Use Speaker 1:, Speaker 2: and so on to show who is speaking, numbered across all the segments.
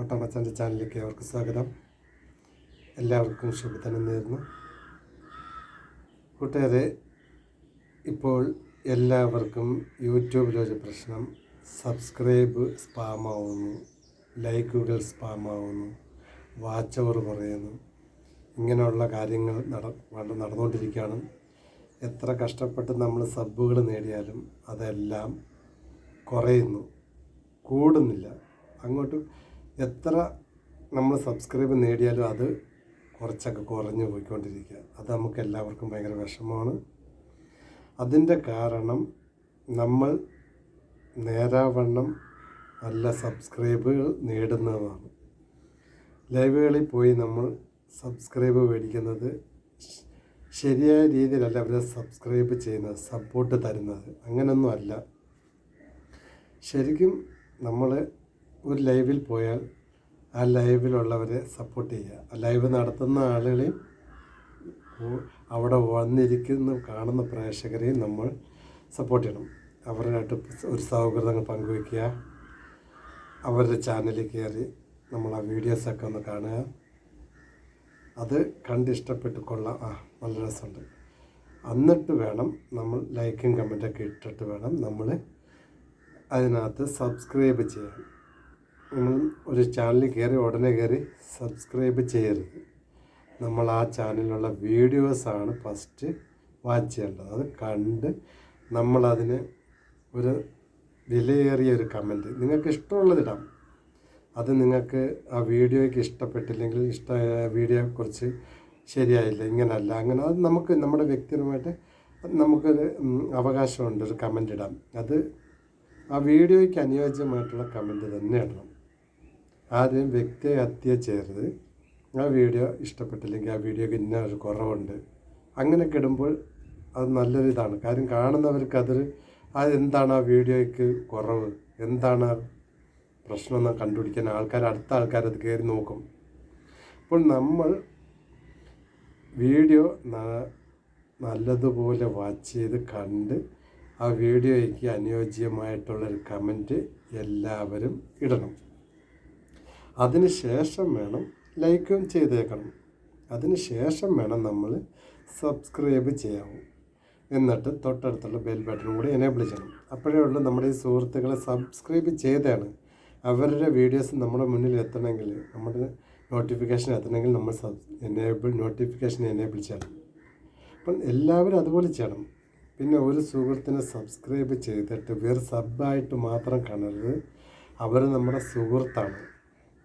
Speaker 1: കോട്ടമച്ചാൻ്റെ ചാനലിലേക്ക് അവർക്ക് സ്വാഗതം. എല്ലാവർക്കും ശുഭദിനം നേരുന്നു. കൂട്ടുകാരെ, ഇപ്പോൾ എല്ലാവർക്കും യൂട്യൂബിലൊരു പ്രശ്നം, സബ്സ്ക്രൈബ് സ്പാമാവുന്നു, ലൈക്കുകൾ സ്പാമാവുന്നു, വാച്ച് അവർ കുറയുന്നു. ഇങ്ങനെയുള്ള കാര്യങ്ങൾ നടന്നുകൊണ്ടിരിക്കുകയാണ്. എത്ര കഷ്ടപ്പെട്ട് നമ്മൾ സബ്ബുകൾ നേടിയാലും അതെല്ലാം കുറയുന്നു, കൂടുന്നില്ല. അങ്ങോട്ട് എത്ര നമ്മൾ സബ്സ്ക്രൈബ് നേടിയാലും അത് കുറച്ചൊക്കെ കുറഞ്ഞു പോയിക്കൊണ്ടിരിക്കുക. അത് നമുക്ക് എല്ലാവർക്കും ഭയങ്കര വിഷമമാണ്. അതിൻ്റെ കാരണം നമ്മൾ നേരാവണ്ണം നല്ല സബ്സ്ക്രൈബുകൾ നേടുന്നതാണ്. ലൈവുകളിൽ പോയി നമ്മൾ സബ്സ്ക്രൈബ് മേടിക്കുന്നത് ശരിയായ രീതിയിലല്ല അവരെ സബ്സ്ക്രൈബ് ചെയ്യുന്നത്, സപ്പോർട്ട് തരുന്നത്. അങ്ങനെയൊന്നും അല്ല. ശരിക്കും നമ്മൾ ഒരു ലൈവിൽ പോയാൽ ആ ലൈവിലുള്ളവരെ സപ്പോർട്ട് ചെയ്യുക. ആ ലൈവ് നടത്തുന്ന ആളുകളെയും അവിടെ വന്നിരിക്കുന്ന കാണുന്ന പ്രേക്ഷകരെയും നമ്മൾ സപ്പോർട്ട് ചെയ്യണം. അവരുമായിട്ട് ഒരു സൗഹൃദങ്ങൾ പങ്കുവയ്ക്കുക. അവരുടെ ചാനലിൽ കയറി നമ്മൾ ആ വീഡിയോസൊക്കെ ഒന്ന് കാണുക. അത് കണ്ടിഷ്ടപ്പെട്ട് കൊള്ളാം, നല്ല രസമുണ്ട്, എന്നിട്ട് വേണം നമ്മൾ ലൈക്കും കമൻറ്റൊക്കെ ഇട്ടിട്ട് വേണം നമ്മൾ അതിനകത്ത് സബ്സ്ക്രൈബ് ചെയ്യാൻ. നമ്മൾ ഒരു ചാനലിൽ ഉടനെ കയറി സബ്സ്ക്രൈബ് ചെയ്യരുത്. നമ്മൾ ആ ചാനലിലുള്ള വീഡിയോസാണ് ഫസ്റ്റ് വാച്ച് ചെയ്യേണ്ടത്. അത് കണ്ട് നമ്മളതിന് ഒരു വിലയേറിയ ഒരു കമൻറ്റ് നിങ്ങൾക്ക് ഇഷ്ടമുള്ളതിടാം. അത് നിങ്ങൾക്ക് ആ വീഡിയോയ്ക്ക് ഇഷ്ടപ്പെട്ടില്ലെങ്കിൽ, വീഡിയോയെക്കുറിച്ച് ശരിയായില്ല, ഇങ്ങനല്ല, അങ്ങനെ, അത് നമുക്ക് നമ്മുടെ വ്യക്തിപരമായിട്ട് നമുക്കൊരു അവകാശമുണ്ട് ഒരു കമൻ്റ് ഇടാം. അത് ആ വീഡിയോയ്ക്ക് അനുയോജ്യമായിട്ടുള്ള കമൻറ്റ് തന്നെ ഇടണം. ആദ്യം വ്യക്തിയെ ഹത്യ ചെയ്യരുത്. ആ വീഡിയോ ഇഷ്ടപ്പെട്ടില്ലെങ്കിൽ ആ വീഡിയോക്ക് ഇന്ന ഒരു കുറവുണ്ട്, അങ്ങനെയൊക്കെ ഇടുമ്പോൾ അത് നല്ലൊരു ഇതാണ്. കാര്യം കാണുന്നവർക്ക് അതെന്താണ് ആ വീഡിയോയ്ക്ക് കുറവ്, എന്താണ് പ്രശ്നമെന്ന് കണ്ടുപിടിക്കാൻ അടുത്ത ആൾക്കാരത് കയറി നോക്കും. അപ്പോൾ നമ്മൾ വീഡിയോ നല്ലതുപോലെ വാച്ച് ചെയ്ത് കണ്ട് ആ വീഡിയോയ്ക്ക് അനുയോജ്യമായിട്ടുള്ളൊരു കമൻറ്റ് എല്ലാവരും ഇടണം. അതിന് ശേഷം വേണം ലൈക്കും ചെയ്തേക്കണം. അതിന് ശേഷം വേണം നമ്മൾ സബ്സ്ക്രൈബ് ചെയ്യാവൂ. എന്നിട്ട് തൊട്ടടുത്തുള്ള ബെൽ ബട്ടൺ കൂടി എനേബിൾ ചെയ്യണം. അപ്പോഴേ ഉള്ളൂ നമ്മുടെ ഈ സുഹൃത്തുക്കളെ സബ്സ്ക്രൈബ് ചെയ്തതാണ് അവരുടെ വീഡിയോസ് നമ്മുടെ മുന്നിൽ എത്തണമെങ്കിൽ, നമ്മുടെ നോട്ടിഫിക്കേഷൻ എത്തണമെങ്കിൽ നമ്മൾ നോട്ടിഫിക്കേഷൻ എനേബിൾ ചെയ്യണം. അപ്പം എല്ലാവരും അതുപോലെ ചെയ്യണം. പിന്നെ ഒരു സുഹൃത്തിനെ സബ്സ്ക്രൈബ് ചെയ്തിട്ട് വേറെ സബ്ബായിട്ട് മാത്രം കാണരുത്. അവർ നമ്മുടെ സുഹൃത്താണ്,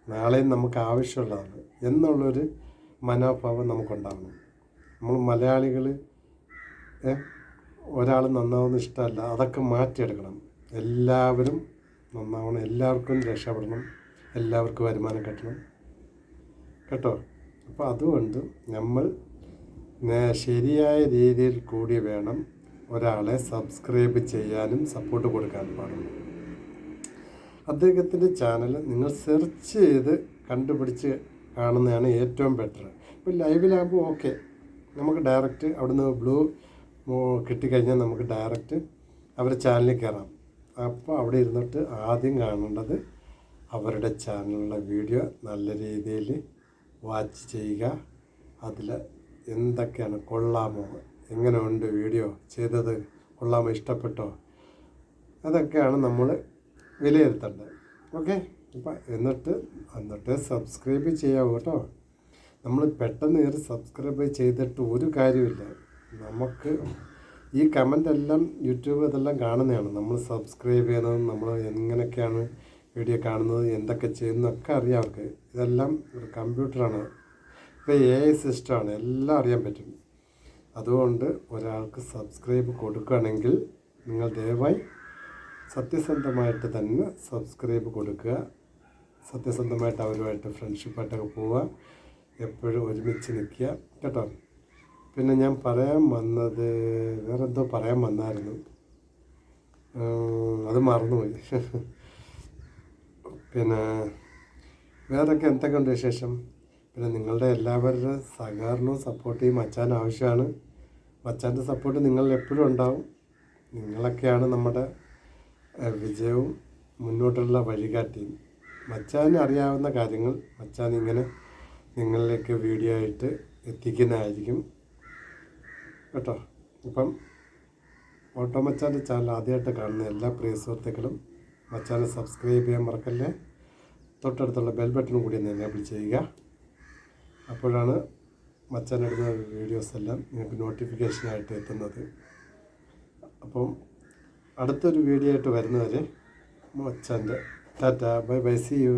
Speaker 1: നാളെയും നമുക്ക് ആവശ്യമുള്ളതാണ് എന്നുള്ളൊരു മനോഭാവം നമുക്കുണ്ടാവണം. നമ്മൾ മലയാളികൾ ഒരാൾ നന്നാവുന്ന ഇഷ്ടമല്ല, അതൊക്കെ മാറ്റിയെടുക്കണം. എല്ലാവരും നന്നാവണം, എല്ലാവർക്കും രക്ഷപ്പെടണം, എല്ലാവർക്കും വരുമാനം കിട്ടണം കേട്ടോ. അപ്പോൾ അതുകൊണ്ട് നമ്മൾ ശരിയായ രീതിയിൽ കൂടി വേണം ഒരാളെ സബ്സ്ക്രൈബ് ചെയ്യാനും സപ്പോർട്ട് കൊടുക്കാനും പാടുള്ളൂ. അദ്ദേഹത്തിൻ്റെ ചാനൽ നിങ്ങൾ സെർച്ച് ചെയ്ത് കണ്ടുപിടിച്ച് കാണുന്നതാണ് ഏറ്റവും ബെറ്റർ. ഇപ്പോൾ ലൈവിലാകുമ്പോൾ ഓക്കെ, നമുക്ക് ഡയറക്റ്റ് അവിടുന്ന് ബ്ലൂ കിട്ടിക്കഴിഞ്ഞാൽ നമുക്ക് ഡയറക്റ്റ് അവരുടെ ചാനലിൽ കയറാം. അപ്പോൾ അവിടെ ഇരുന്നിട്ട് ആദ്യം കാണേണ്ടത് അവരുടെ ചാനലിലുള്ള വീഡിയോ നല്ല രീതിയിൽ വാച്ച് ചെയ്യുക. അതിൽ എന്തൊക്കെയാണ്, കൊള്ളാമോ, എങ്ങനെയുണ്ട് വീഡിയോ ചെയ്തത്, കൊള്ളാമോ, ഇഷ്ടപ്പെട്ടോ, അതൊക്കെയാണ് നമ്മൾ വിലയിരുത്തേണ്ടത്. ഓക്കെ. അപ്പം എന്നിട്ട് സബ്സ്ക്രൈബ് ചെയ്യാവൂ കേട്ടോ. നമ്മൾ പെട്ടെന്ന് കയറി സബ്സ്ക്രൈബ് ചെയ്തിട്ട് ഒരു കാര്യമില്ല. നമുക്ക് ഈ കമൻ്റ് എല്ലാം യൂട്യൂബ് ഇതെല്ലാം കാണുന്നതാണ്. നമ്മൾ സബ്സ്ക്രൈബ് ചെയ്യുന്നതും നമ്മൾ എങ്ങനെയൊക്കെയാണ് വീഡിയോ കാണുന്നത്, എന്തൊക്കെ ചെയ്യുന്നതൊക്കെ അറിയാം അവർക്ക്. ഇതെല്ലാം ഒരു കമ്പ്യൂട്ടറാണ്, ഇപ്പോൾ AI സിസ്റ്റമാണ്, എല്ലാം അറിയാൻ പറ്റും. അതുകൊണ്ട് ഒരാൾക്ക് സബ്സ്ക്രൈബ് കൊടുക്കുകയാണെങ്കിൽ നിങ്ങൾ ദയവായി സത്യസന്ധമായിട്ട് തന്നെ സബ്സ്ക്രൈബ് കൊടുക്കുക. സത്യസന്ധമായിട്ട് അവരുമായിട്ട് ഫ്രണ്ട്ഷിപ്പായിട്ടൊക്കെ പോവുക, എപ്പോഴും ഒരുമിച്ച് നിൽക്കുക കേട്ടോ. പിന്നെ ഞാൻ പറയാൻ വന്നത് വേറെന്തോ പറയാൻ വന്നായിരുന്നു, അത് മറന്നുപോയി. പിന്നെ വേറൊക്കെ എന്തൊക്കെയുണ്ട് വിശേഷം? പിന്നെ നിങ്ങളുടെ എല്ലാവരുടെ സഹകരണവും സപ്പോർട്ടും മച്ചാൻ ആവശ്യമാണ്. മച്ചാൻ്റെ സപ്പോർട്ട് നിങ്ങൾ എപ്പോഴും ഉണ്ടാവും. നിങ്ങളൊക്കെയാണ് നമ്മുടെ വിജയവും മുന്നോട്ടുള്ള വഴികാട്ടിയും. മച്ചാന് അറിയാവുന്ന കാര്യങ്ങൾ മച്ചാൻ ഇങ്ങനെ നിങ്ങളിലേക്ക് വീഡിയോ ആയിട്ട് എത്തിക്കുന്നതായിരിക്കും കേട്ടോ. അപ്പം ഓട്ടോ മച്ചാൻ്റെ ചാനൽ ആദ്യമായിട്ട് കാണുന്ന എല്ലാ പ്രിയ സുഹൃത്തുക്കളും മച്ചാനെ സബ്സ്ക്രൈബ് ചെയ്യാൻ മറക്കല്ലേ. തൊട്ടടുത്തുള്ള ബെൽ ബട്ടണും കൂടി ഒന്ന് എനേബിൾ ചെയ്യുക. അപ്പോഴാണ് മച്ചാനെടുക്കുന്ന വീഡിയോസ് എല്ലാം നിങ്ങൾക്ക് നോട്ടിഫിക്കേഷനായിട്ട് എത്തുന്നത്. അപ്പം അടുത്തൊരു വീഡിയോ ആയിട്ട് വരുന്നവരെ മച്ചാൻ്റെ tata bye bye, see U.